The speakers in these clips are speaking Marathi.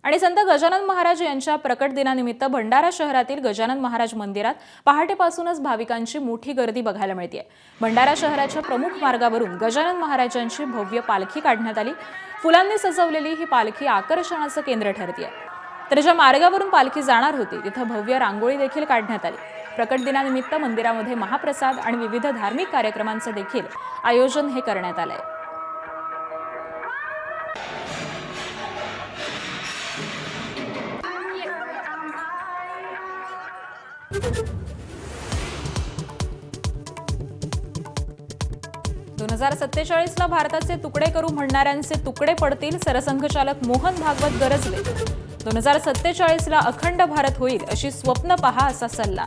आणि संत गजानन महाराज यांच्या प्रकट दिनानिमित्त भंडारा शहरातील गजानन महाराज मंदिरात पहाटेपासूनच भाविकांची मोठी गर्दी बघायला मिळते। भंडारा शहराच्या प्रमुख मार्गावरून गजानन महाराजांची भव्य पालखी काढण्यात आली। फुलांनी सजवलेली ही पालखी आकर्षणाचं केंद्र ठरते। तर ज्या मार्गावरून पालखी जाणार होती तिथे भव्य रांगोळी देखील काढण्यात आली। प्रकट दिनानिमित्त मंदिरामध्ये महाप्रसाद आणि विविध धार्मिक कार्यक्रमांचे देखील आयोजन हे करण्यात आले। 2047 ला भारताचे तुकडे करू म्हणणाऱ्यांचे तुकडे पडतील, सरसंघचालक मोहन भागवत गरजले। 2047 ला अखंड भारत होईल अशी स्वप्न पहा असा सल्ला।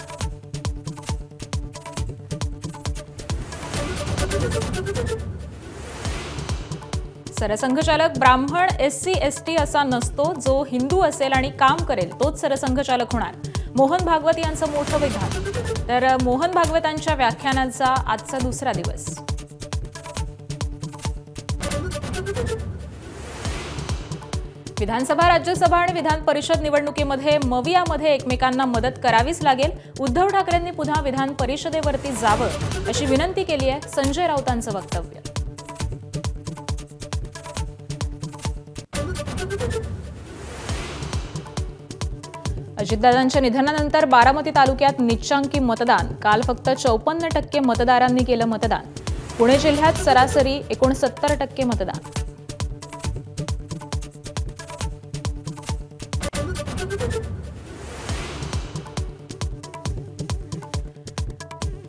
सरसंघचालक ब्राह्मण SC ST असा नसतो, जो हिंदू असेल आणि काम करेल तोच सरसंघचालक होणार। मोहन भागवत यांचं मोठं विधान। तर मोहन भागवतांच्या व्याख्यानाचा आजचा दुसरा दिवस। विधानसभा, राज्यसभा आणि विधान परिषद निवडणुकीमध्ये मवियामध्ये एकमेकांना मदत करावीच लागेल। उद्धव ठाकरेंनी पुन्हा विधान परिषदेवरती जावं अशी विनंती केली आहे, संजय राऊतांचं वक्तव्य। अजितदादांच्या निधनानंतर बारामती तालुक्यात निच्चांकी मतदान। काल फक्त 54% मतदारांनी केलं मतदान। पुणे जिल्ह्यात सरासरी 69% मतदान।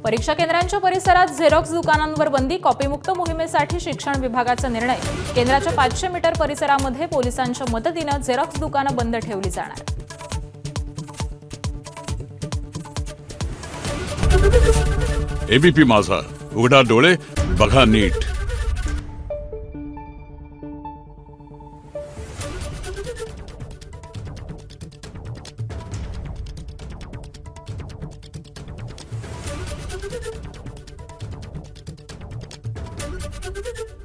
परीक्षा केंद्रांच्या परिसरात झेरॉक्स दुकानांवर बंदी। कॉपीमुक्त मोहिमेसाठी शिक्षण विभागाचा निर्णय। केंद्राच्या 500 मीटर परिसरामध्ये पोलिसांच्या मदतीने झेरॉक्स दुकानं बंद ठेवली जाणार। ABP माझा, उघडा डोळे बघा नीट। Thank you.